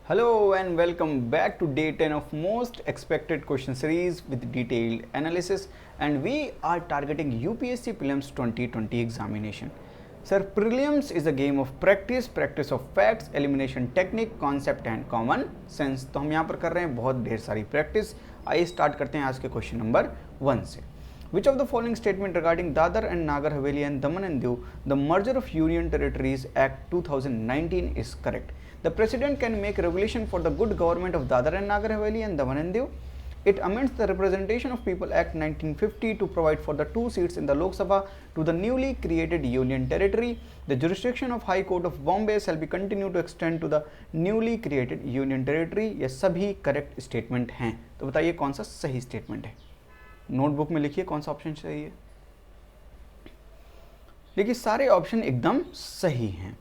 Hello and welcome back to day 10 of most expected question series with detailed analysis, and we are targeting UPSC Prelims 2020 examination. Sir, prelims is a game of practice of facts, elimination technique, concept and common sense. तो हम यहाँ पर कर रहे हैं बहुत ढेर सारी प्रैक्टिस. आइए स्टार्ट करते हैं आज के क्वेश्चन नंबर 1 से. Which of the following statement regarding Dadar and Nagar Haveli and Daman and Diu, the Merger of Union Territories Act 2019 is correct? The President can make regulation for the good government of Dadar and Nagar Haveli and Daman and Diu. It amends the Representation of People Act 1950 to provide for the 2 seats in the Lok Sabha to the newly created Union Territory. The jurisdiction of High Court of Bombay shall be continued to extend to the newly created Union Territory. ये सभी correct statement हैं. तो बताइए कौन सा सही statement है. Notebook में लिखिए कौन सा ऑप्शन सही है. देखिए सारे ऑप्शन एकदम सही हैं.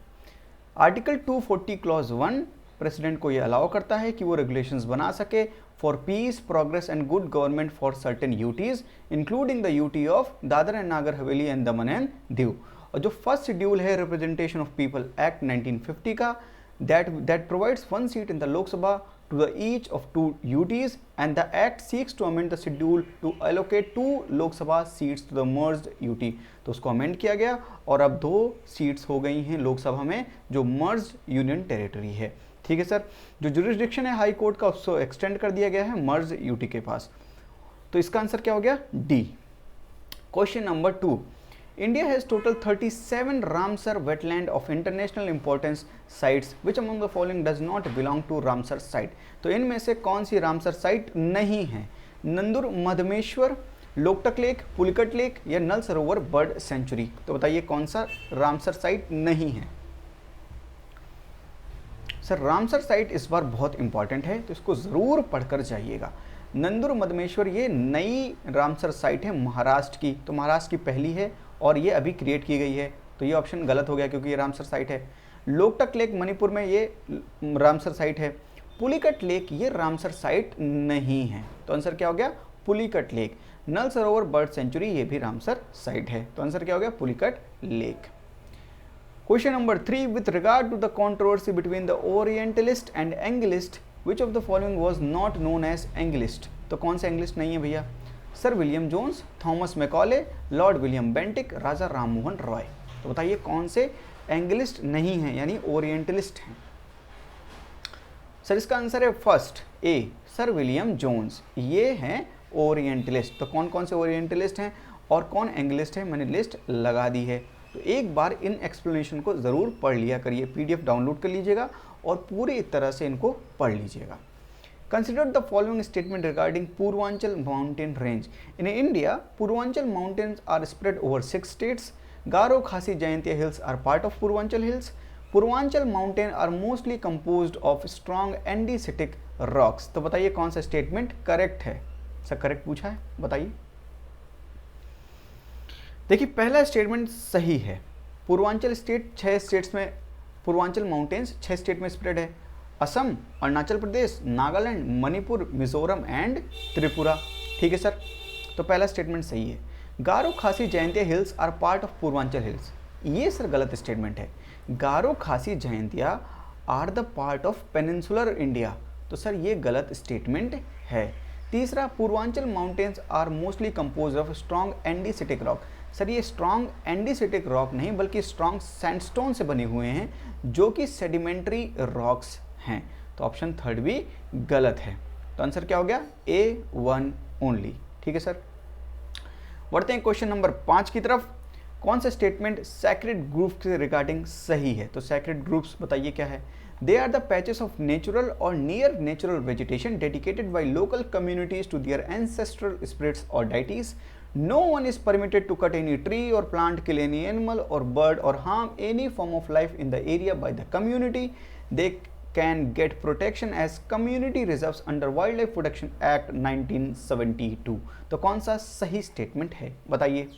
आर्टिकल 240 क्लॉज 1 प्रेसिडेंट को ये अलाउ करता है कि वो रेगुलेशंस बना सके for piece, progress and good government for certain UTs including the UT of Dadar and Nagar Haveli and Daman and Diu. और जो फर्स्ट शेड्यूल है रिप्रेजेंटेशन ऑफ पीपल एक्ट 1950 का, that provides 1 seat in the Lok Sabha to the each of 2 UTs, and the act seeks to amend the schedule to allocate 2 Lok Sabha seats to the merged UT. तो उसको amend किया गया और अब 2 seats हो गई हैं लोकसभा में जो मर्ज्ड यूनियन टेरिटरी है. ठीक है सर. जो जुरिस्डिक्शन है हाई कोर्ट का उसको एक्सटेंड कर दिया गया है मर्ज्ड यूटी के पास. तो इसका आंसर क्या हो गया? D. Question number 2. India has total 37 Ramsar wetland of international importance sites. Which among the following does not belong to Ramsar site? तो इनमें से कौन सी रामसर साइट नहीं है? नंदुर मधमेश्वर, लोकटक लेक, पुलिकट लेक या नल सरोवर बर्ड सेंचुरी. तो बताइए कौन सा रामसर साइट नहीं है. सर रामसर साइट इस बार बहुत इंपॉर्टेंट है तो इसको ज़रूर पढ़कर जाइएगा. नंदुर मधमेश्वर ये नई रामसर साइट है महाराष्ट्र की. तो महाराष्ट्र की पहली है और ये अभी क्रिएट की गई है. तो ये ऑप्शन गलत हो गया क्योंकि ये रामसर साइट है. लोकटक लेक मणिपुर में ये रामसर साइट है. पुलिकट लेक ये रामसर साइट नहीं है. तो आंसर क्या हो गया? पुलिकट लेक. नल सरोवर बर्ड सेंचुरी ये भी रामसर साइट है. तो आंसर क्या हो गया? Pulicat lake. Question number 3. With regard to the controversy between the orientalist and anglicist, which of the following was not known as anglicist. तो कौन सा एंग्लिस्ट नहीं है भैया? Sir William Jones, Thomas Macaulay, Lord William Bentinck, Raja Rammohan Roy. तो बताइए कौन से एंग्लिस्ट नहीं हैं यानी ओरिएंटलिस्ट हैं. सर इसका आंसर है first A, sir William Jones. ये हैं ओरिएंटलिस्ट. तो कौन कौन से ओरिएंटलिस्ट हैं और कौन एंग्लिस्ट है मैंने लिस्ट लगा दी है. तो एक बार इन एक्सप्लेनेशन को ज़रूर पढ़ लिया करिए. पीडीएफ डाउनलोड कर लीजिएगा और पूरी तरह से इनको पढ़ लीजिएगा. Consider the following statement regarding Purvanchal mountain range. In India, Purvanchal mountains are spread over 6 states. Garo, Khasi, Jayantia hills are part of Purvanchal hills. Purvanchal mountains are mostly composed of strong andesitic rocks. तो बताइए कौन सा statement correct है. Sir correct पूछा है, बताइए. देखिए पहला स्टेटमेंट सही है. पूर्वांचल स्टेट 6 स्टेट्स में, पूर्वांचल माउंटेन्स 6 स्टेट में स्प्रेड है. असम, अरुणाचल प्रदेश, नागालैंड, मणिपुर, मिजोरम एंड त्रिपुरा. ठीक है सर. तो पहला स्टेटमेंट सही है. Garo, Khasi, Jaintia hills are part of Purvanchal hills. ये सर गलत स्टेटमेंट है. Garo, Khasi, Jaintia are the part of peninsular India. तो सर ये गलत स्टेटमेंट है. तीसरा, Purvanchal mountains are mostly compose of strong andesitic rock. Sir ये स्ट्रॉन्ग एंडीसिटिक रॉक नहीं बल्कि स्ट्रॉन्ग सैंडस्टोन से बने हुए हैं जो कि सेडिमेंट्री रॉक्स हैं. तो ऑप्शन थर्ड भी गलत है. तो आंसर क्या हो गया? A1 only. ठीक है सर. बढ़ते हैं क्वेश्चन नंबर 5 की तरफ. कौन सा स्टेटमेंट सैक्रेड ग्रुप के रिगार्डिंग सही है. तो सैक्रेड ग्रुप्स बताइए क्या है. They are the patches of natural और near natural vegetation dedicated by local communities to their ancestral spirits और deities. No one is permitted to cut any tree or plant, kill any animal or bird or harm any form of life in the area by the community. They can get protection as community reserves under Wildlife Protection Act 1972. तो कौन सा सही statement है बताइए.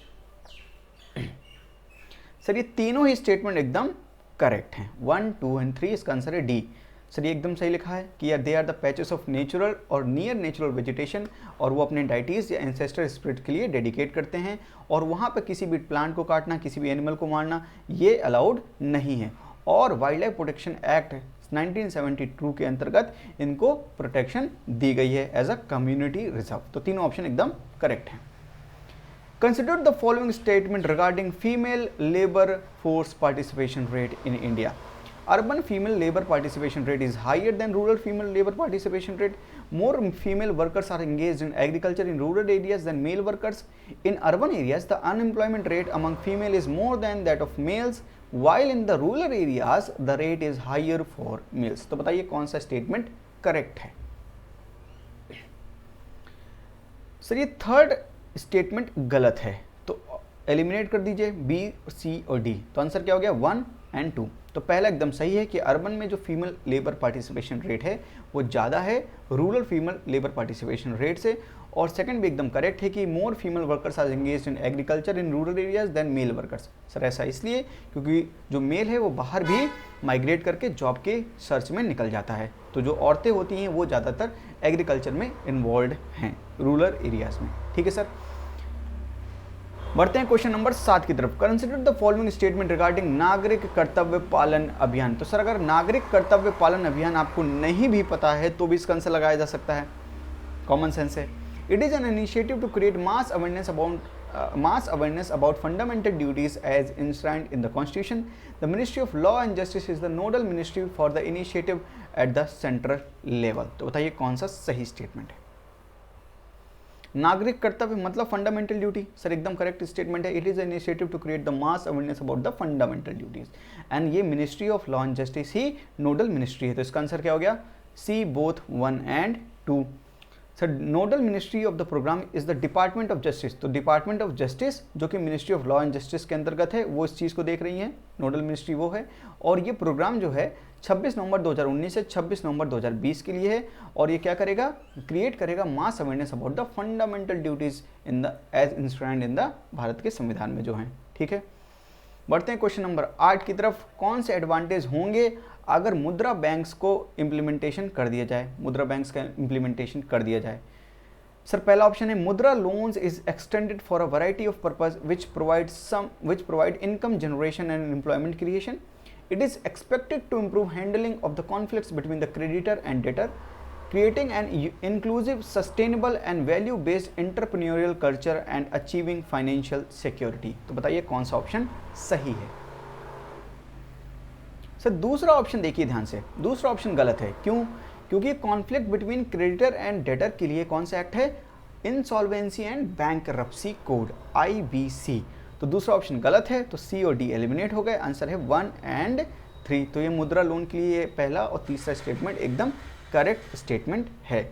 Sir ये तीनों ही statement एकदम correct हैं. 1, 2 एंड 3. इसका आंसर है डी. सर ये एकदम सही लिखा है कि यार they are the patches of natural और नियर नेचुरल वेजिटेशन, और वो अपने डाइटीज या एंसेस्टर स्पिरिट के लिए डेडिकेट करते हैं और वहाँ पर किसी भी प्लांट को काटना, किसी भी एनिमल को मारना ये अलाउड नहीं है. और वाइल्ड लाइफ प्रोटेक्शन एक्ट 1972 के अंतर्गत इनको प्रोटेक्शन दी गई है एज अ कम्युनिटी रिजर्व। तो तीनों ऑप्शन एकदम करेक्ट हैं। Consider the following statement regarding female labour force participation rate in India. Urban female labor participation rate is higher than rural female labor participation rate. More female workers are engaged in agriculture in rural areas than male workers. In urban areas, the unemployment rate among female is more than that of males, while in the rural areas, the rate is higher for males. तो बताइए कौन सा statement correct है? Sir ये third statement गलत है, तो eliminate कर दीजिए बी, सी और डी। तो आंसर क्या हो गया? 1 और 2। तो पहला एकदम सही है कि अर्बन में जो फीमेल लेबर पार्टिसिपेशन रेट है वो ज़्यादा है rural female labour participation rate से। और सेकंड भी एकदम करेक्ट है कि more female workers are engaged in agriculture in rural areas than male workers. Sir ऐसा इसलिए क्योंकि जो मेल है वो बाहर भी माइग्रेट करके जॉब के सर्च में निकल जाता है, तो जो औरतें होती हैं वो ज़्यादातर एग्रीकल्चर में इन्वॉल्व हैं रूरल एरियाज़ में। ठीक है सर, बढ़ते हैं क्वेश्चन नंबर 7 की तरफ। Consider the following statement regarding नागरिक कर्तव्य पालन अभियान। तो सर अगर नागरिक कर्तव्य पालन अभियान आपको नहीं भी पता है तो भी इसका आंसर लगाया जा सकता है, कॉमन सेंस है। It is an initiative to create mass awareness about fundamental duties as enshrined in the constitution. The ministry of law and justice is the nodal ministry for the initiative at the central level. तो बताइए कौन सा सही statement है? नागरिक कर्तव्य मतलब fundamental duty. Sir एकदम करेक्ट स्टेटमेंट है। It is initiative to create the mass awareness about the fundamental duties and ये ministry of law and justice ही नोडल मिनिस्ट्री है। तो इसका आंसर क्या हो गया? सी, बोथ 1 और 2। Sir nodal ministry of the programme is the department of justice. तो डिपार्टमेंट ऑफ जस्टिस जो कि ministry of law and justice के अंतर्गत है वो इस चीज़ को देख रही है, नोडल मिनिस्ट्री वो है। और ये प्रोग्राम जो है 26 नवंबर 2019 से 26 नवंबर 2020 के लिए है और ये क्या करेगा? क्रिएट करेगा mass awareness about the fundamental duties in the as enshrined in the Bharat के संविधान में जो हैं। ठीक है, बढ़ते हैं क्वेश्चन नंबर 8 की तरफ। कौन से एडवांटेज होंगे अगर मुद्रा बैंक्स को इम्प्लीमेंटेशन कर दिया जाए? मुद्रा बैंक्स का इम्प्लीमेंटेशन कर दिया जाए। सर पहला ऑप्शन है मुद्रा loans is extended for a variety of purpose which provide income generation and employment creation. It is expected to improve handling of the conflicts between the creditor and debtor, creating an inclusive, sustainable and value-based entrepreneurial culture and achieving financial security। तो बताइए कौन सा option सही है? Sir दूसरा option देखिए ध्यान से, दूसरा ऑप्शन गलत है। क्यों? क्योंकि conflict between creditor and debtor के लिए कौन सा एक्ट है? Insolvency and bankruptcy code, IBC। तो दूसरा ऑप्शन गलत है, तो सी और डी एलिमिनेट हो गए। आंसर है 1 और 3। तो ये मुद्रा लोन के लिए पहला और तीसरा स्टेटमेंट एकदम करेक्ट स्टेटमेंट है।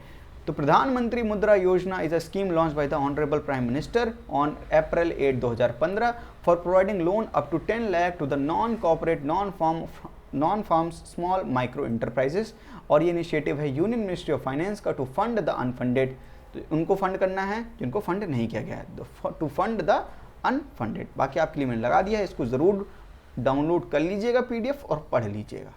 तो Pradhan Mantri Mudra Yojana is a scheme launch by the honourable prime minister on April 8, 2015 for providing loan up to 10 lakh to the non corporate non farm small micro enterprises. और ये इनिशिएटिव है यूनियन मिनिस्ट्री ऑफ फाइनेंस का to fund the unfunded. तो उनको fund करना है जिनको fund नहीं किया गया है, टू फंड द अनफंडेड। बाकी आपके लिए मैंने लगा दिया है, इसको जरूर डाउनलोड कर लीजिएगा PDF और पढ़ लीजिएगा।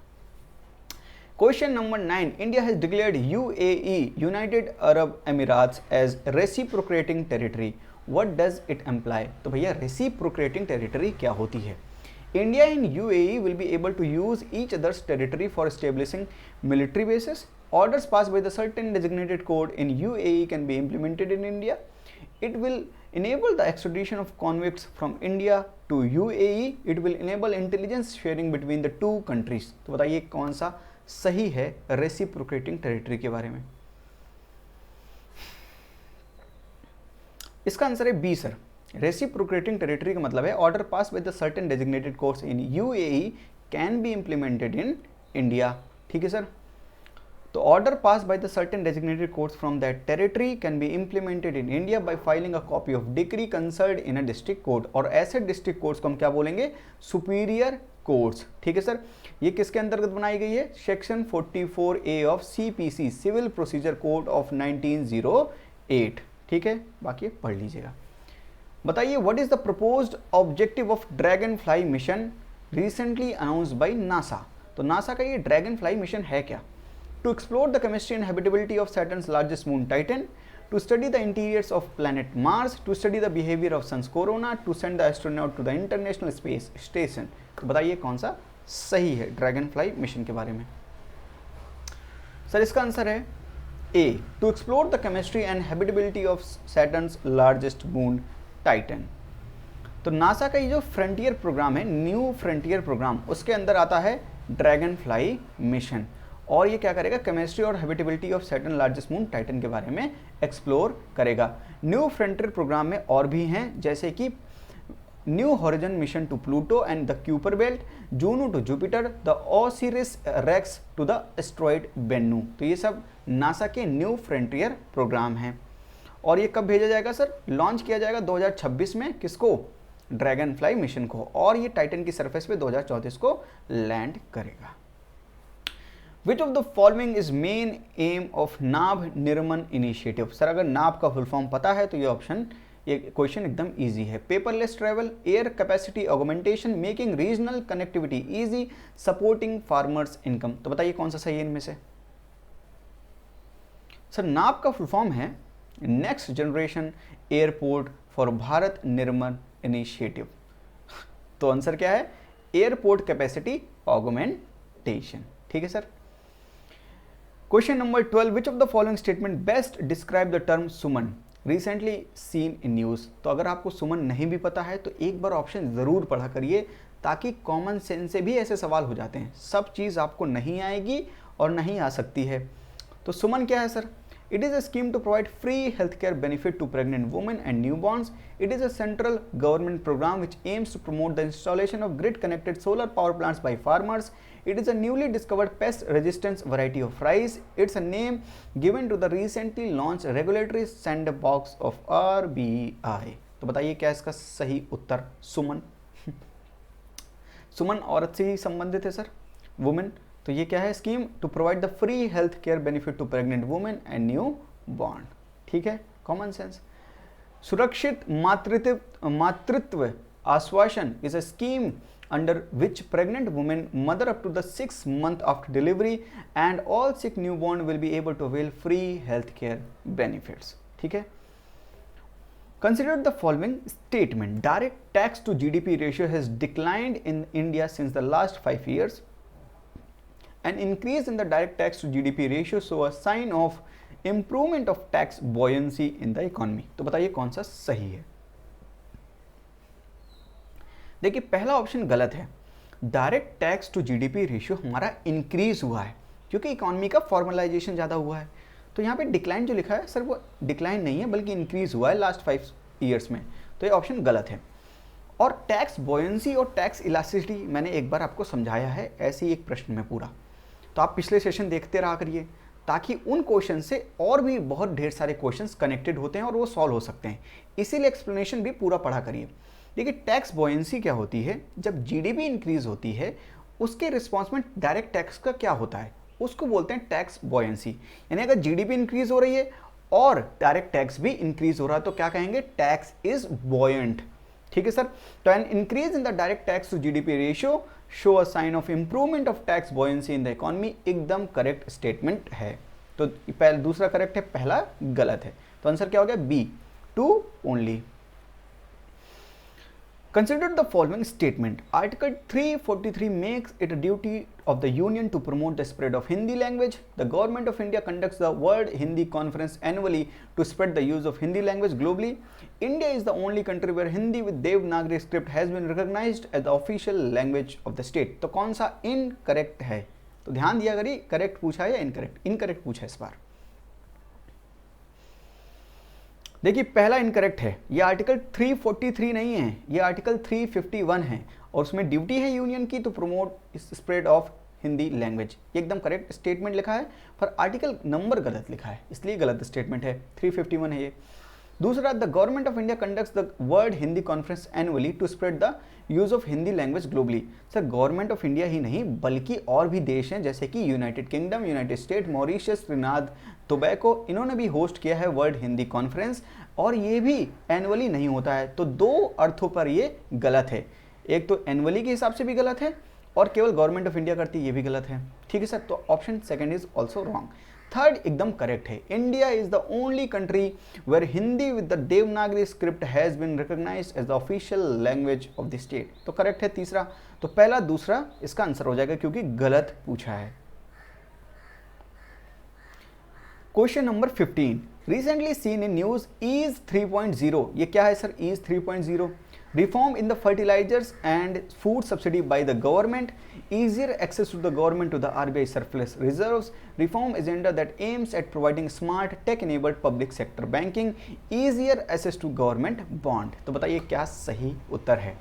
Question number 9। India has declared UAE united Arab Emirates as reciprocating territory. What does it employ? तो भैया रेसिप्रोकेटिंग टेरिटरी क्या होती है? India and UAE will be able to use each others territory for establishing military bases. Orders passed by the certain designated code in UAE can be implemented in India. It will enable the extradition of convicts from India to UAE. It will enable intelligence sharing between the two countries. तो बताइए कौन सा सही है reciprocating territory के बारे में? इसका आंसर है बी सर। रेसिप्रोकेटिंग टेरिटरी का मतलब है order pass by the certain designated courts in UAE can be implemented in India. ठीक है सर, तो order pass by the certain designated courts from that territory can be implemented in India by filing a copy of decree concerned in a district court. और ऐसे district courts को हम क्या बोलेंगे? Superior courts. ठीक है sir, ये किसके अंतर्गत बनाई गई है? Section 44A of CPC civil procedure code of 1908। ठीक है, बाकी पढ़ लीजिएगा। बताइए what is the proposed objective of Dragonfly mission recently announced by NASA. तो नासा का ये ड्रैगन फ्लाई मिशन है क्या? To explore the chemistry and habitability of Saturn's largest moon Titan, to study the interiors of planet Mars, to study the behavior of Sun's corona, to send the astronaut to the International Space Station। तो बताइए कौन सा सही है dragon fly mission के बारे में? Sir इसका आंसर है A, to explore the chemistry and habitability of Saturn's largest moon Titan. तो नासा का ये जो फ्रंटियर प्रोग्राम है, न्यू फ्रंटियर प्रोग्राम, उसके अंदर आता है ड्रैगन फ्लाई मिशन, और ये क्या करेगा, केमिस्ट्री और habitability of Saturn largest moon Titan के बारे में एक्सप्लोर करेगा। न्यू फ्रंटियर प्रोग्राम में और भी हैं, जैसे कि New Horizon mission to Pluto and the Kuiper belt, Juno to Jupiter, the Osiris Rex to the asteroid Bennu. तो ये सब नासा के न्यू फ्रंटियर प्रोग्राम हैं। और ये कब भेजा जाएगा सर, लॉन्च किया जाएगा 2026 में, किसको, ड्रैगन फ्लाई मिशन को, और ये टाइटन की सरफेस पे 2034 को लैंड करेगा। Which of the following is main aim of Nabh Nirman initiative. Sir अगर नाभ का फुल फॉर्म पता है तो ये ऑप्शन, ये क्वेश्चन एकदम इजी है। Paperless travel, air capacity augmentation, making regional connectivity easy, supporting farmers income. तो बताइए कौन सा सही है इनमें से। सर नाभ का फुल फॉर्म है next generation airport for Bharat Nirman initiative. तो आंसर क्या है, एयरपोर्ट कैपेसिटी ऑगमेंटेशन। ठीक है sir. Question number 12, which of the following statement best describe the term Suman recently seen in news. तो अगर आपको सुमन नहीं भी पता है तो एक बार ऑप्शन ज़रूर पढ़ा करिए, ताकि कॉमन सेंस से भी ऐसे सवाल हो जाते हैं। सब चीज़ आपको नहीं आएगी और नहीं आ सकती है। तो सुमन क्या है sir, it is a scheme to provide free health care benefit to pregnant women and newborns. It is a central government programme which aims to promote the installation of grid connected solar power plants by farmers. It is a newly discovered pest resistant variety of rice. It's a name given to the recently launched regulatory sandbox of RBI. तो बताइए क्या इसका सही उत्तर, सुमन। सुमन औरत से ही संबंधित है sir, women. तो ये क्या है, scheme to provide the free health care benefit to pregnant women and newborn. ठीक है, common sense. Surakshit Matritva Aashwasan is a scheme under which pregnant women mother up to the 6th month after delivery and all sick newborn will be able to avail free health care benefits. ठीक है। Consider the following statement. Direct tax to GDP ratio has declined in India since the last 5 years. An increase in the direct tax to GDP ratio show a sign of improvement of tax buoyancy in the economy. तो बताइए कौन सा सही है। देखिए पहला option गलत है। Direct tax to GDP ratio हमारा इंक्रीज हुआ है क्योंकि इकोनॉमी का फॉर्मलाइजेशन ज़्यादा हुआ है। तो यहाँ पे डिक्लाइन जो लिखा है सर वो डिक्लाइन नहीं है बल्कि इंक्रीज हुआ है लास्ट 5 ईयर्स में। तो ये ऑप्शन गलत है। और टैक्स बॉयंसी और टैक्स इलास्टिसिटी मैंने एक बार आपको समझाया है ऐसे ही एक प्रश्न में पूरा। तो आप पिछले सेशन देखते रहा करिए ताकि उन क्वेश्चन से और भी बहुत ढेर सारे क्वेश्चंस कनेक्टेड होते हैं और वो सॉल्व हो सकते हैं। इसीलिए एक्सप्लेनेशन भी पूरा पढ़ा करिए। देखिए टैक्स बॉयंसी क्या होती है, जब जीडीपी इंक्रीज होती है उसके रिस्पॉन्स में डायरेक्ट टैक्स का क्या होता है, उसको बोलते हैं टैक्स बॉयंसी। यानी अगर जीडीपी इंक्रीज हो रही है और डायरेक्ट टैक्स भी इंक्रीज हो रहा है तो क्या कहेंगे, टैक्स इज बॉयंट। ठीक है सर। तो an increase in the direct tax to GDP ratio show a sign of improvement of tax buoyancy in the economy, एकदम करेक्ट स्टेटमेंट है। तो पहला दूसरा करेक्ट है, पहला गलत है। तो आंसर क्या हो गया, B, 2 only. Consider the following statement. Article 343 makes it a duty of the Union to promote the spread of Hindi language. The Government of India conducts the World Hindi Conference annually to spread the use of Hindi language globally. India is the only country where Hindi with Devanagari script has been recognized as the official language of the state. तो कौन सा incorrect है, तो ध्यान दिया करिए, correct पूछा है या इनकरेक्ट, इनकरेक्ट पूछा है इस बार। देखिए पहला इनकरेक्ट है, ये आर्टिकल 343 नहीं है, ये आर्टिकल 351 है और उसमें ड्यूटी है यूनियन की to promote spread of Hindi language. एकदम करेक्ट स्टेटमेंट लिखा है पर आर्टिकल नंबर गलत लिखा है इसलिए गलत स्टेटमेंट है, 351 है ये। दूसरा, the government of India conducts the world Hindi conference annually to spread the use of Hindi language globally. Sir government of India ही नहीं बल्कि और भी देश हैं जैसे कि united kingdom, united state, Mauritius, Trinidad Tobago, इन्होंने भी होस्ट किया है वर्ल्ड हिंदी कॉन्फ्रेंस और ये भी एनुअली नहीं होता है। तो 2 अर्थों पर ये गलत है, एक तो एनुअली के हिसाब से भी गलत है और केवल गवर्नमेंट ऑफ इंडिया करती है ये भी गलत है। ठीक है सर, तो option second is also wrong. Third एकदम करेक्ट है, India is the only country where Hindi with the Devanagari script has been recognised as the official language of the state. तो करेक्ट है तीसरा, तो पहला दूसरा इसका आंसर हो जाएगा क्योंकि गलत पूछा है। Question number 15, recently seen in news EASE 3.0, ये क्या है sir EASE 3.0? Reform in the fertilisers and food subsidy by the government, easier access to the government to the RBI surplus reserves, reform agenda that aims at providing smart tech enabled public sector banking, easier access to government bond। तो बताइए क्या सही उत्तर है?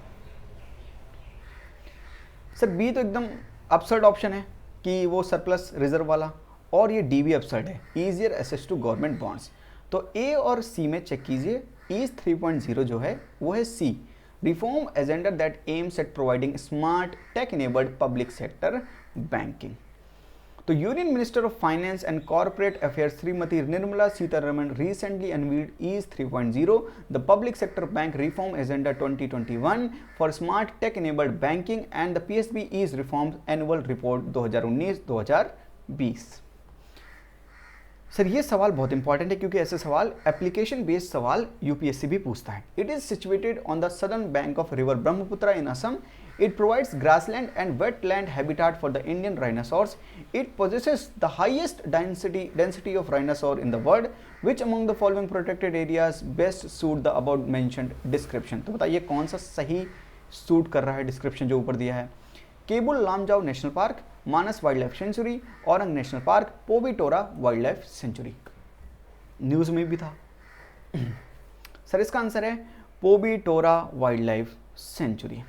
Sir B तो एकदम absurd option है कि वो सरप्लस रिजर्व वाला, और ये डी भी अपसर्ड है, easier access to government bonds. तो ए और सी में चेक कीजिए, ईज 3.0 जो है वो है C, reform agenda that aims at providing smart tech enabled public sector banking. तो union minister of finance and corporate affairs Shrimati Nirmala Sitharaman recently unveiled EASE 3.0, the public sector bank reform agenda 2021 for smart tech enabled banking and the PSB EASE reforms annual report 2019-2020। Sir ये सवाल बहुत important है क्योंकि ऐसे सवाल application based सवाल UPSC भी पूछता है। It is situated on the southern bank of river Brahmaputra in Assam. It provides grassland and wetland habitat for the Indian rhinoceros. It possesses the highest density of rhinoceros in the world. Which among the following protected areas best suit the above mentioned description? तो बताइए कौन सा सही suit कर रहा है description जो ऊपर दिया है? Keibul Lamjao national park, Manas wild life sanctuary, Orang national park, Pobitora wild life sanctuary. News में भी था। सर इसका आंसर है Pobitora wild life sanctuary.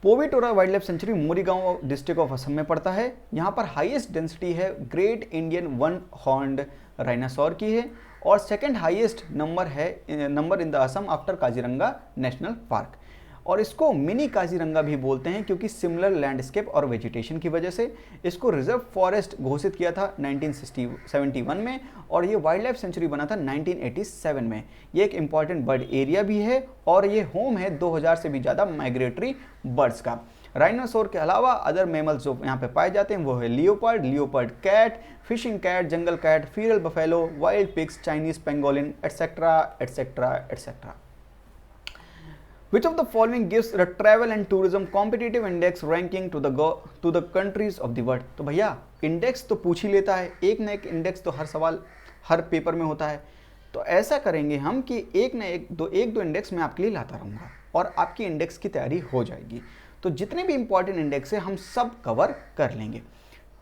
Pobitora wild life sanctuary Morigaon district of Assam में पड़ता है। यहाँ पर हाईएस्ट डेंसिटी है great Indian one horned rhinoceros की है, और second highest number in the Assam after Kaziranga national park. और इसको मिनी काजीरंगा भी बोलते हैं क्योंकि सिमिलर लैंडस्केप और वेजिटेशन की वजह से इसको रिजर्व फॉरेस्ट घोषित किया था 1971 में, और ये वाइल्ड लाइफ सेंचुरी बना था 1987 में। ये एक इम्पॉर्टेंट बर्ड एरिया भी है और ये होम है 2000 से भी ज़्यादा माइग्रेटरी बर्ड्स का। राइनोसोर के अलावा अदर मैमल्स जो यहाँ पे पाए जाते हैं वो है leopard cat, fishing cat, jungle cat, feral buffalo, wild pigs, Chinese pangolin, etcetera etcetera etcetera. Which of the following gives the travel and tourism competitive index ranking to the countries of the world? तो भैया index तो पूछ ही लेता है, एक ना एक index तो हर सवाल हर पेपर में होता है। तो ऐसा करेंगे हम कि एक दो इंडेक्स मैं आपके लिए लाता रहूँगा और आपकी इंडेक्स की तैयारी हो जाएगी। तो जितने भी इंपॉर्टेंट इंडेक्स है हम सब कवर कर लेंगे।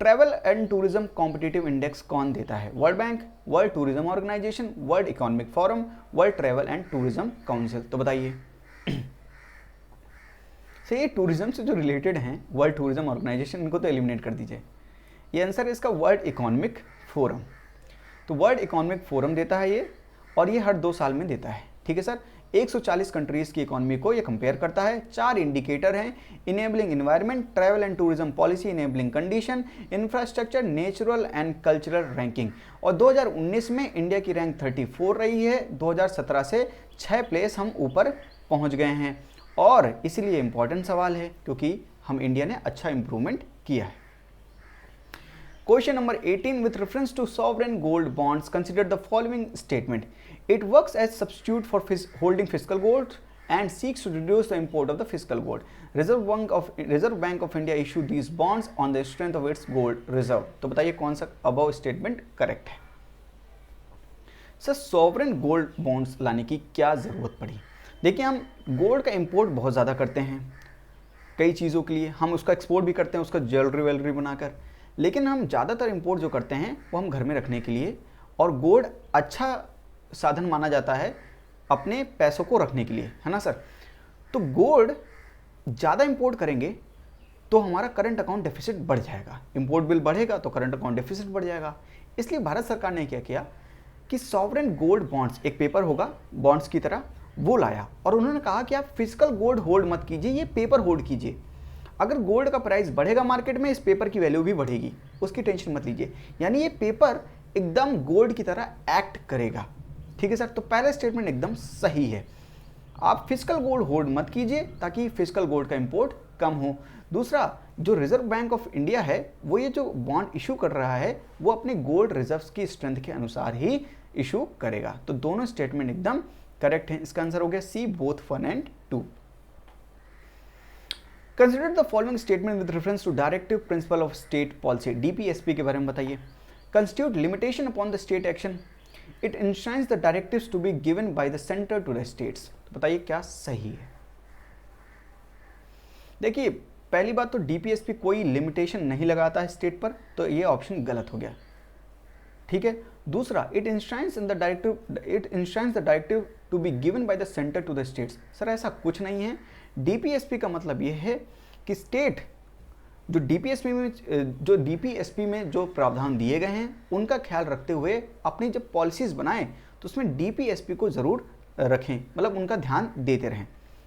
Travel and tourism competitive index कौन देता है? World Bank, World Tourism Organization, World Economic Forum, World Travel and Tourism Council. तो बताइए से ये टूरिज्म से जो रिलेटेड हैं वर्ल्ड टूरिज्म ऑर्गेनाइजेशन, इनको तो एलिमिनेट कर दीजिए। ये आंसर है इसका वर्ल्ड इकोनॉमिक फोरम। तो वर्ल्ड इकोनॉमिक फोरम देता है ये, और ये हर 2 साल में देता है। ठीक है सर। 140 कंट्रीज़ की इकोनॉमी को ये कंपेयर करता है। 4 इंडिकेटर हैं, enabling environment, travel and tourism policy, enabling condition, infrastructure, natural and cultural ranking. और 2019 में इंडिया की रैंक 34 रही है। 2017 से 6 प्लेस हम ऊपर पहुंच गए हैं, और इसीलिए इंपॉर्टेंट सवाल है क्योंकि हम इंडिया ने अच्छा इंप्रूवमेंट किया है। Question number 18, with reference to sovereign gold bonds consider the following statement. It works as substitute for holding physical gold and seeks to reduce the import of the physical gold. Reserve Bank of India issue these bonds on the strength of its gold reserve. तो बताइए कौन सा above statement correct है? Sir sovereign gold bonds लाने की क्या जरूरत पड़ी? देखिए हम गोल्ड का इंपोर्ट बहुत ज़्यादा करते हैं कई चीज़ों के लिए, हम उसका एक्सपोर्ट भी करते हैं उसका ज्वेलरी वेलरी बनाकर, लेकिन हम ज़्यादातर इंपोर्ट जो करते हैं वो हम घर में रखने के लिए, और गोल्ड अच्छा साधन माना जाता है अपने पैसों को रखने के लिए, है ना सर। तो गोल्ड ज़्यादा इंपोर्ट करेंगे तो हमारा करंट अकाउंट डेफिसिट बढ़ जाएगा, इंपोर्ट बिल बढ़ेगा तो करंट अकाउंट डेफिसिट बढ़ जाएगा। इसलिए भारत सरकार ने क्या किया कि सॉवरेन गोल्ड बॉन्ड्स, एक पेपर होगा बॉन्ड्स की तरह, वो लाया, और उन्होंने कहा कि आप फिजिकल गोल्ड होल्ड मत कीजिए, ये पेपर होल्ड कीजिए। अगर गोल्ड का प्राइस बढ़ेगा मार्केट में, इस पेपर की वैल्यू भी बढ़ेगी, उसकी टेंशन मत लीजिए। यानी ये पेपर एकदम गोल्ड की तरह एक्ट करेगा। ठीक है सर। तो पहला स्टेटमेंट एकदम सही है, आप फिजिकल गोल्ड होल्ड मत कीजिए ताकि फिजिकल गोल्ड का इंपोर्ट कम हो। दूसरा, जो रिजर्व बैंक ऑफ इंडिया है वो ये जो बॉन्ड इशू कर रहा है वो अपने गोल्ड रिजर्व्स की स्ट्रेंथ के अनुसार ही इशू करेगा। तो दोनों स्टेटमेंट एकदम करेक्ट है। इसका आंसर हो गया C, both 1 and 2। Consider the following statement with reference to directive principle of state policy. DPSP के बारे में बताइए। constitute limitation upon the state action. It enshrines the directives to be given by the center to the states. तो बताइए क्या सही है? देखिए पहली बात तो डीपीएसपी कोई लिमिटेशन नहीं लगाता है स्टेट पर, तो ये ऑप्शन गलत हो गया, ठीक है। दूसरा, it enshrines the directive to be given by the centre to the states. Sir ऐसा कुछ नहीं है। डीपीएसपी का मतलब ये है कि स्टेट जो डीपीएसपी में जो प्रावधान दिए गए हैं उनका ख्याल रखते हुए अपनी जब पॉलिसीज़ बनाएं तो उसमें डीपीएसपी को ज़रूर रखें, मतलब उनका ध्यान देते रहें।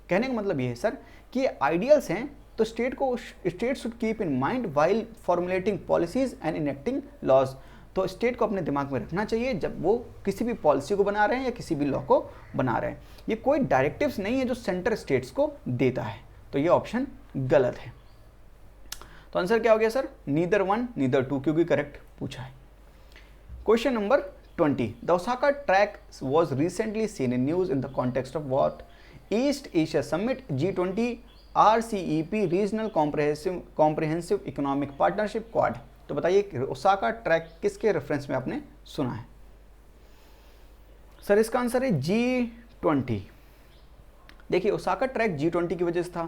कहने का मतलब ये है सर कि ये आइडियल्स हैं, तो state should keep in mind while formulating policies and enacting laws. तो स्टेट को अपने दिमाग में रखना चाहिए जब वो किसी भी पॉलिसी को बना रहे हैं या किसी भी लॉ को बना रहे हैं। ये कोई डायरेक्टिव्स नहीं है जो सेंटर स्टेट्स को देता है, तो ये ऑप्शन गलत है। तो आंसर क्या हो गया सर? नीदर 1 नीदर 2, क्योंकि करेक्ट पूछा है। Question number 20, the Osaka track was recently seen in news in the context of what? East Asia summit, G20, RCEP, regional comprehensive economic partnership, quad. तो बताइए ओसाका ट्रैक किसके reference में आपने सुना है? सर इसका आंसर है G20। देखिए ओसाका ट्रैक G20 की वजह से था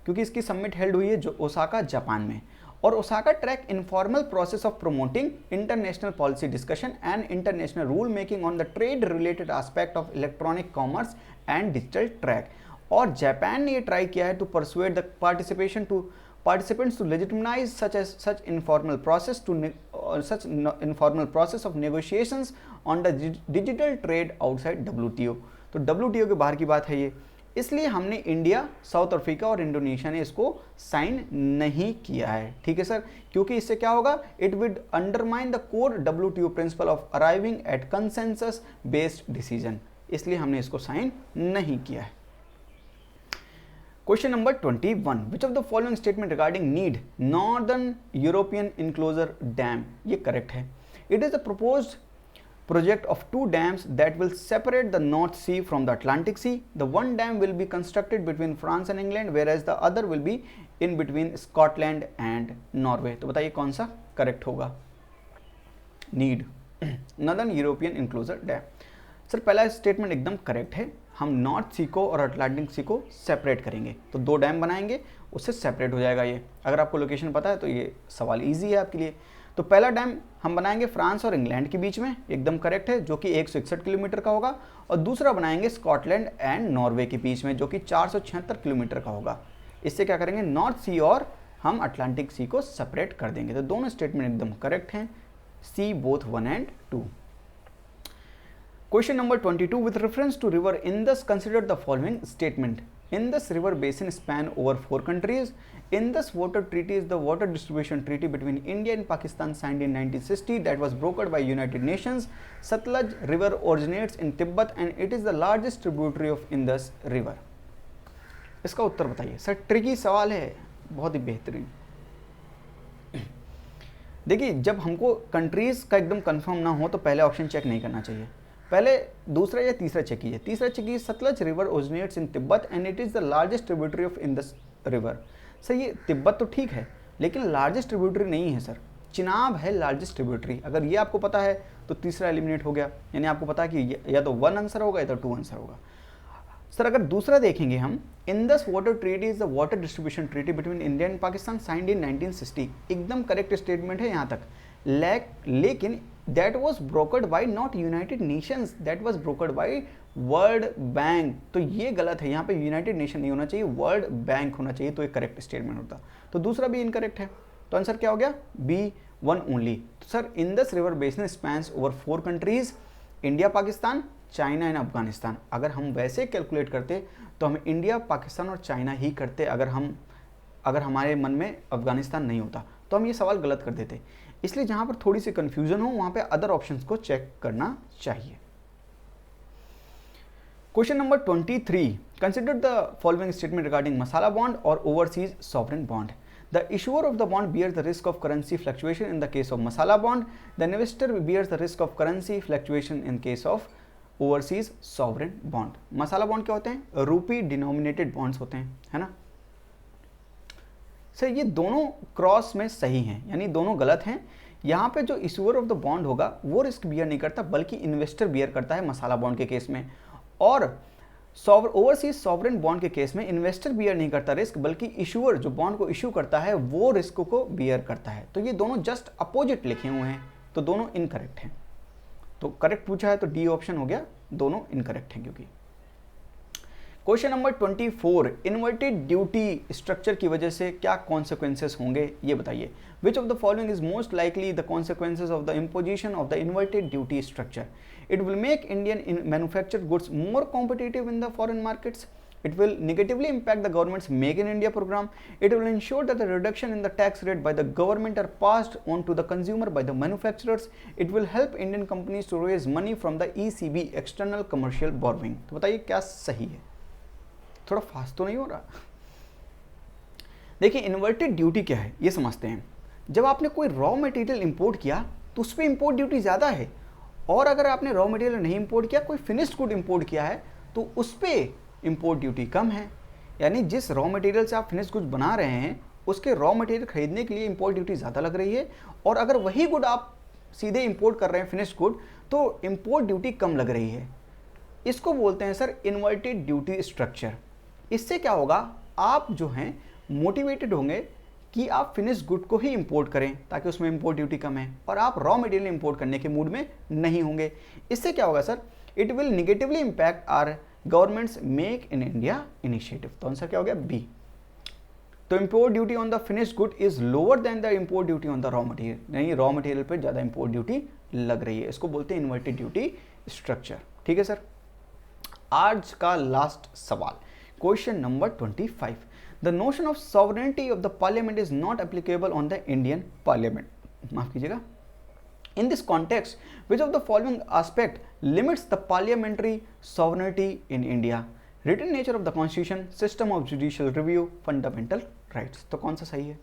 क्योंकि इसकी समिट हेल्ड हुई है जो ओसाका जापान में, और Osaka track informal process of promoting international policy discussion and international rule making on the trade related aspect of electronic commerce and digital track. और जापान ने ये ट्राई किया है to persuade the participants to legitimize such informal process of negotiations on the digital trade outside WTO। तो WTO के बाहर की बात है ये, इसलिए हमने इंडिया, साउथ अफ्रीका और इंडोनेशिया ने इसको साइन नहीं किया है, ठीक है सर, क्योंकि इससे क्या होगा? It would undermine the core WTO principle of arriving at consensus based decision, इसलिए हमने इसको साइन नहीं किया है। Question number 21, which of the following statement regarding need northern European enclosure dam? ये करेक्ट है। It is a proposed project of 2 dams that will separate the North Sea from the Atlantic Sea. The one dam will be constructed between France and England, whereas the other will be in between Scotland and Norway. तो बताइए कौन सा correct होगा? Need northern European enclosure dam. Sir पहला statement एकदम correct है। हम north सी को और अटलांटिक सी को सेपरेट करेंगे, तो 2 डैम बनाएंगे, उससे सेपरेट हो जाएगा ये। अगर आपको लोकेशन पता है तो ये सवाल ईजी है आपके लिए। तो पहला डैम हम बनाएंगे फ्रांस और इंग्लैंड के बीच में, एकदम करेक्ट है, जो कि 161 किलोमीटर का होगा, और दूसरा बनाएंगे स्कॉटलैंड एंड नॉर्वे के बीच में, जो कि 476 किलोमीटर का होगा। इससे क्या करेंगे? नॉर्थ सी और हम अटलांटिक सी को सेपरेट कर देंगे। तो दोनों स्टेटमेंट एकदम करेक्ट हैं, C both 1 and 2। Question number 22, with reference to river Indus consider the following statement? Indus river basin span over 4 countries. Indus water treaty is the water distribution treaty between India and Pakistan signed in 1960 that was brokered by United Nations. Satluj river originates in Tibet and it is the largest tributary of Indus river. इसका उत्तर बताइए। Sir tricky सवाल है, बहुत ही बेहतरीन। देखिए जब हमको countries का एकदम कंफर्म ना हो तो पहले ऑप्शन चेक नहीं करना चाहिए, पहले दूसरा या तीसरा चेक कीजिए। तीसरा चेक कीजिए, Sutlej river originates in Tibet and it is the largest tributary of Indus river. Sir ये तिब्बत तो ठीक है, लेकिन लार्जेस्ट ट्रिब्यूटरी नहीं है सर, चिनाब है लार्जेस्ट ट्रिब्यूटरी। अगर ये आपको पता है तो तीसरा एलिमिनेट हो गया, यानी आपको पता है कि या तो 1 आंसर होगा या तो 2 आंसर होगा। सर अगर दूसरा देखेंगे हम, Indus water treaty is the water distribution treaty between India and Pakistan signed in 1960, एकदम करेक्ट स्टेटमेंट है यहाँ तक। लेकिन that was brokered by not United Nations, that was brokered by World Bank। तो ये गलत है, यहाँ पे यूनाइटेड नेशन नहीं होना चाहिए, वर्ल्ड बैंक होना चाहिए, तो ये करेक्ट स्टेटमेंट होता। तो दूसरा भी इनकरेक्ट है, तो आंसर क्या हो गया? B1 only. तो sir Indus river basin spans over 4 countries, India, Pakistan, China and Afghanistan. अगर हम वैसे कैलकुलेट करते तो हम इंडिया, पाकिस्तान और चाइना ही करते, अगर हमारे मन में अफगानिस्तान नहीं होता तो हम ये सवाल गलत कर देते। इसलिए जहां पर थोड़ी सी कंफ्यूजन हो वहां पे अदर ऑप्शंस को चेक करना चाहिए। Question number 23, consider the following statement regarding masala bond और overseas sovereign bond. The issuer of the bond bears the risk of currency fluctuation in the case of masala bond, the investor bears the risk of currency fluctuation in case of overseas sovereign bond. Masala bond क्या होते हैं? रूपी denominated bonds होते हैं, है ना sir. ये दोनों क्रॉस में सही हैं, यानी दोनों गलत हैं। यहाँ पे जो इशूअर ऑफ द बॉन्ड होगा वो रिस्क बियर नहीं करता, बल्कि इन्वेस्टर बियर करता है मसाला बॉन्ड के केस में। और ओवरसीज सॉवरेन बॉन्ड के केस में इन्वेस्टर बियर नहीं करता रिस्क, बल्कि इशूअर जो बॉन्ड को इशू करता है वो रिस्क को बियर करता है। तो ये दोनों जस्ट अपोजिट लिखे हुए हैं, तो दोनों इनकरेक्ट हैं। तो करेक्ट पूछा है तो डी ऑप्शन हो गया, दोनों इनकरेक्ट हैं। क्योंकि question number 24, inverted duty structure की वजह से क्या कॉन्सिक्वेंसेस होंगे ये बताइए। विच of the following is most likely the consequences of the imposition of the inverted duty structure. It will make Indian manufactured goods more competitive in the foreign markets. It will negatively impact the government's Make in India program. It will ensure that the reduction in the tax rate by the government are passed on to the consumer by the manufacturers. It will help Indian companies to raise money from the ECB external commercial borrowing. तो बताइए क्या सही है? थोड़ा fast तो नहीं हो रहा? देखिए इन्वर्टेड ड्यूटी क्या है ये समझते हैं। जब आपने कोई रॉ मटेरियल इंपोर्ट किया तो उस पर इंपोर्ट ड्यूटी ज़्यादा है, और अगर आपने रॉ मटेरियल नहीं इंपोर्ट किया, कोई फिनिश्ड गुड इंपोर्ट किया है, तो उस पर इंपोर्ट ड्यूटी कम है। यानी जिस रॉ मटेरियल से आप फिनिश गुड्स बना रहे हैं उसके रॉ मटेरियल खरीदने के लिए इंपोर्ट ड्यूटी ज़्यादा लग रही है, और अगर वही गुड आप सीधे इंपोर्ट कर रहे हैं फिनिश गुड, तो इंपोर्ट ड्यूटी कम लग रही है। इसको बोलते हैं सर इन्वर्टेड ड्यूटी स्ट्रक्चर। इससे क्या होगा, आप जो हैं मोटिवेटेड होंगे कि आप फिनिश गुड को ही इंपोर्ट करें ताकि उसमें इंपोर्ट ड्यूटी कम है, और आप रॉ मटेरियल इंपोर्ट करने के मूड में नहीं होंगे। इससे क्या होगा sir, it will negatively impact our government's make in India initiative. तो आंसर क्या हो गया, बी। तो import duty on the finished good is lower than the import duty on the raw material. नहीं, रॉ मटेरियल पे ज़्यादा import duty लग रही है। इसको बोलते हैं इन्वर्टेड ड्यूटी स्ट्रक्चर। ठीक है सर। आज का लास्ट सवाल, question number 25। The notion of sovereignty of the parliament is not applicable on the Indian parliament. माफ कीजिएगा। In this context, which of the following aspect limits the parliamentary sovereignty in India? Written nature of the constitution, system of judicial review, fundamental rights. तो कौन सा सही है?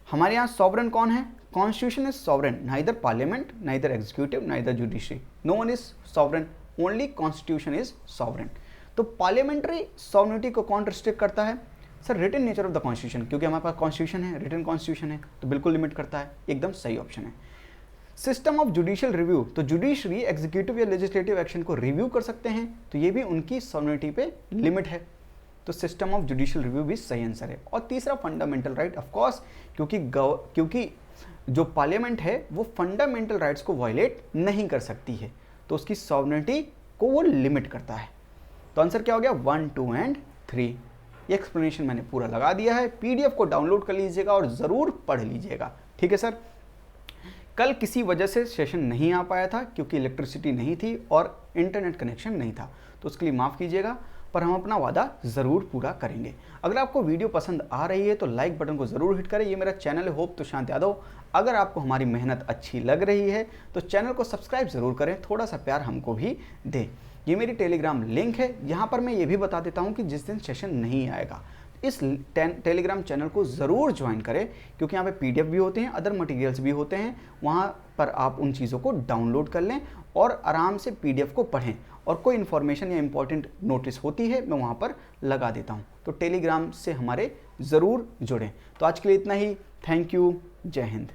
हमारे यहाँ sovereign कौन है? Constitution is sovereign, neither parliament, neither executive, neither judiciary. No one is sovereign, only constitution is sovereign. तो parliamentary sovereignty को कौन restrict करता है? Sir written nature of the constitution, क्योंकि हमारे पास कॉन्स्टिट्यूशन है, रिटन कॉन्स्टिट्यूशन है, तो बिल्कुल लिमिट करता है, एकदम सही ऑप्शन है। सिस्टम ऑफ जुडिशियल रिव्यू, तो जुडिशरी एग्जीक्यूटिव या लेजिस्लेटिव एक्शन को रिव्यू कर सकते हैं, तो ये भी उनकी सॉवरेनिटी पे लिमिट है, तो सिस्टम ऑफ जुडिशियल रिव्यू भी सही आंसर है। और तीसरा फंडामेंटल राइट, ऑफकोर्स क्योंकि जो पार्लियामेंट है वो फंडामेंटल राइट्स को वायलेट नहीं कर सकती है, तो उसकी सॉवरेनिटी को वो लिमिट करता है। तो आंसर क्या हो गया, 1, 2 एंड 3। ये एक्सप्लेनेशन मैंने पूरा लगा दिया है, पीडीएफ को डाउनलोड कर लीजिएगा और ज़रूर पढ़ लीजिएगा। ठीक है सर। कल किसी वजह से सेशन नहीं आ पाया था, क्योंकि इलेक्ट्रिसिटी नहीं थी और इंटरनेट कनेक्शन नहीं था, तो उसके लिए माफ़ कीजिएगा, पर हम अपना वादा ज़रूर पूरा करेंगे। अगर आपको वीडियो पसंद आ रही है तो लाइक बटन को ज़रूर हिट करें। ये मेरा चैनल है होप तुषांत यादव। अगर आपको हमारी मेहनत अच्छी लग रही है तो चैनल को सब्सक्राइब ज़रूर करें, थोड़ा सा प्यार हमको भी दें। ये मेरी टेलीग्राम लिंक है, यहाँ पर मैं ये भी बता देता हूँ कि जिस दिन सेशन नहीं आएगा इस टेलीग्राम चैनल को ज़रूर ज्वाइन करें, क्योंकि यहाँ पे पीडीएफ भी होते हैं, अदर मटेरियल्स भी होते हैं, वहाँ पर आप उन चीज़ों को डाउनलोड कर लें और आराम से पीडीएफ को पढ़ें, और कोई इन्फॉर्मेशन या इंपॉर्टेंट नोटिस होती है मैं वहाँ पर लगा देता हूँ। तो टेलीग्राम से हमारे ज़रूर जुड़ें। तो आज के लिए इतना ही, थैंक यू, जय हिंद।